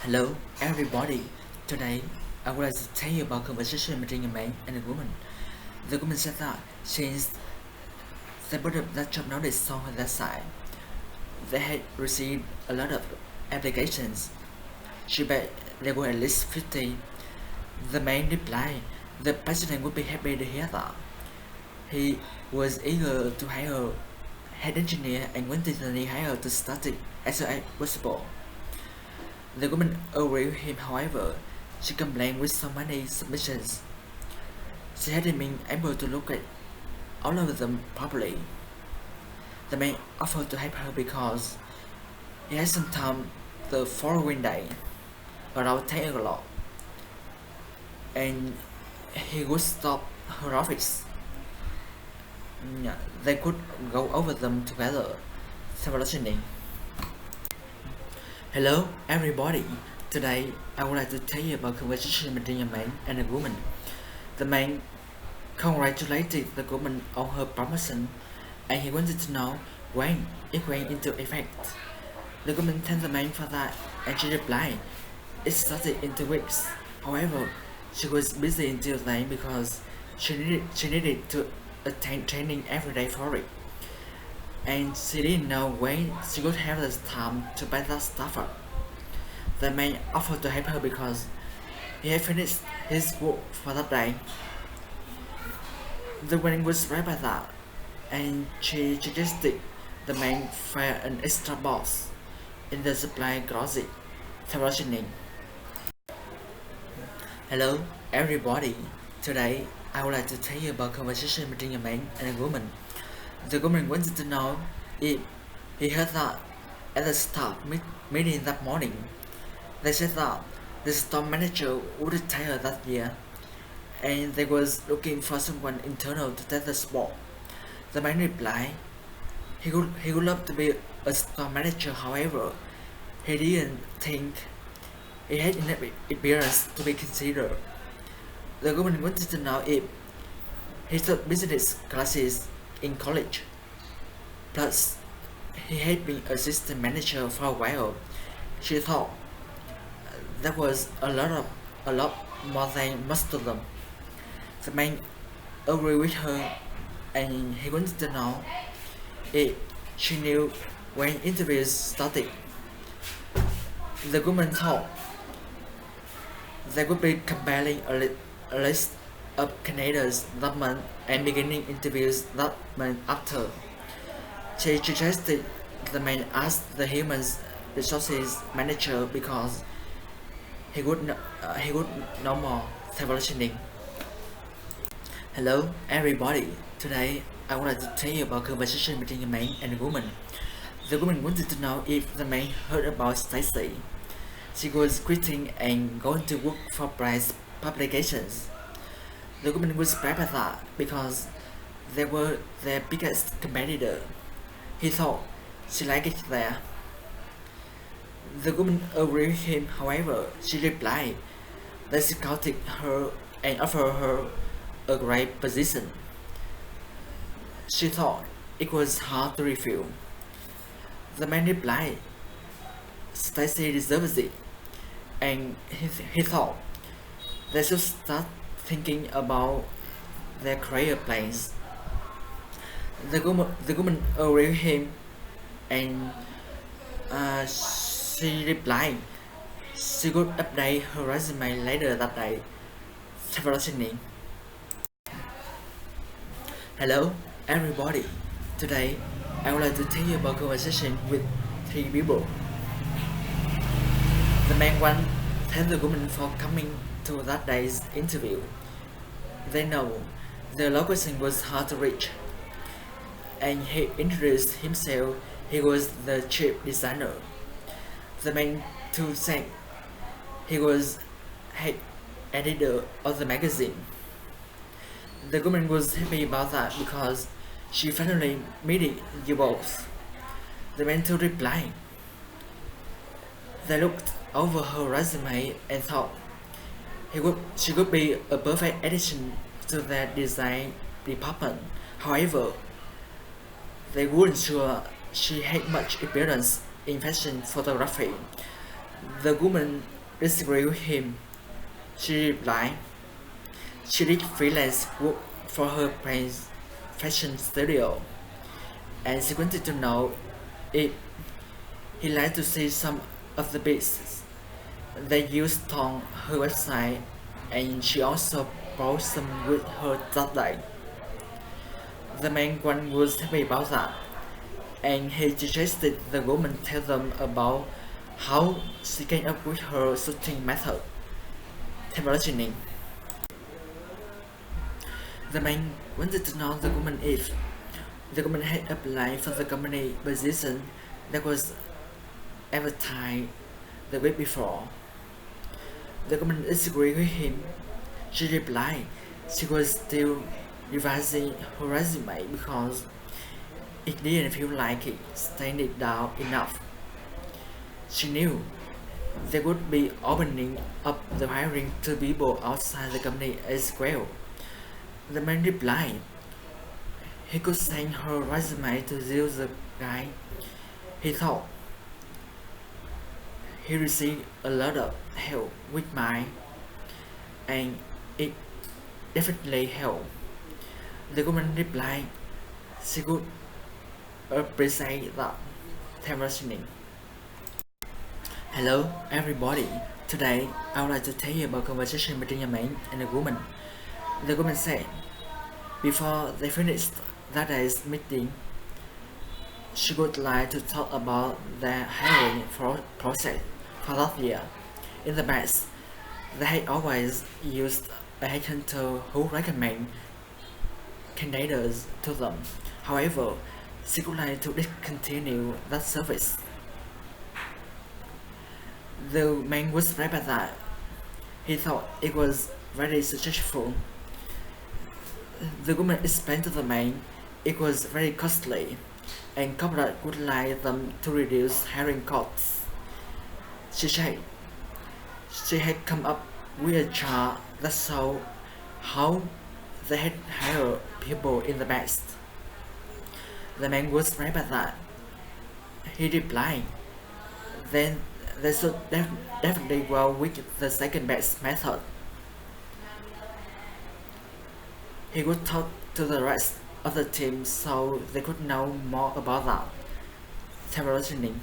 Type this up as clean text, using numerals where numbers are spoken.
Hello, everybody. Today, I would like to tell you about conversation between a man and a woman. The woman said that since they put up that job notice on their side, they had received a lot of applications. She bet there were at least 50. The man replied, the president would be happy to hear that. He was eager to hire head engineer and wanted to hire her to start it as soon as possible. The woman agreed with him, however, she complained with so many submissions. She hadn't been able to look at all of them properly. The man offered to help her because he had some time the following day, around 10 o'clock, and he would stop her office. They could go over them together, suggesting. Hello, everybody. Today, I would like to tell you about conversation between a man and a woman. The man congratulated the woman on her promotion, and he wanted to know when it went into effect. The woman thanked the man for that, and she replied, "It started in 2 weeks." However, she was busy until then because she needed to attend training every day for it, and she didn't know when she would have the time to buy that stuff up. The man offered to help her because he had finished his work for that day. The woman was right by that, and she suggested the man fire an extra box in the supply closet, transitioning. Hello, everybody. Today, I would like to tell you about conversation between a man and a woman. The woman wanted to know if he heard that at the staff meeting that morning. They said that the store manager would retire that year, and they was looking for someone internal to take the spot. The man replied, he would love to be a store manager, however, he didn't think he had enough experience to be considered. The woman wanted to know if he took business classes in college. Plus, he had been assistant manager for a while. She thought that was a lot more than most of them. The man agreed with her, and he wanted to know if she knew when interviews started. The woman thought they would be compiling a list of candidates that month and beginning interviews that month after. She suggested the man ask the human resources manager because he would know more. Transitioning. Hello, everybody. Today, I would like to tell you about conversation between a man and a woman. The woman wanted to know if the man heard about Stacy. She was quitting and going to work for prize publications. The woman was proud of that because they were their biggest competitor. He thought she liked it there. The woman agreed with him, however, she replied that she scouted her and offered her a great position. She thought it was hard to refuse. The man replied, Stacy deserves it, and he thought they should start thinking about their career plans. The woman agreed with him, and she replied she would update her resume later that day. Transitioning. Hello, everybody. Today, I would like to tell you about conversation with 3 people. The man one thanked the woman for coming to that day's interview. They know the location was hard to reach, and he introduced himself. He was the chief designer. The man two said he was head editor of the magazine. The woman was happy about that because she finally meeting you both. The man two replied. They looked over her resume and thought she would be a perfect addition to their design department. However, they weren't sure she had much experience in fashion photography. The woman disagreed with him. She replied, she did freelance work for her friend's fashion studio, and she wanted to know if he liked to see some of the pieces they used on her website, and she also bought some with her that day. The man was happy about that, and he suggested the woman tell them about how she came up with her shooting method, imagining. The man wanted to know the woman if the woman had applied for the company position that was advertised the week before. The woman disagreed with him. She replied she was still revising her resume because it didn't feel like it standing down enough. She knew they would be opening up the hiring to people outside the company as well. The man replied he could send her resume to the guy. He thought he received a lot of help with mine, and it definitely helped. The woman replied she would appreciate that. Transitioning. Hello everybody. Today I would like to tell you about conversation between a man and a woman. The woman said before they finished that day's meeting, she would like to talk about their hiring process for that year. In the past, they had always used a headhunter who recommend candidates to them. However, she would like to discontinue that service. The man was surprised by that. He thought it was very successful. The woman explained to the man it was very costly, and corporate would like them to reduce hiring costs. She said she had come up with a chart that showed how they had hired people in the past. The man was surprised by that. He replied, then they should definitely go with the second best method. He would talk to the rest of the team so they could know more about that. Transitioning.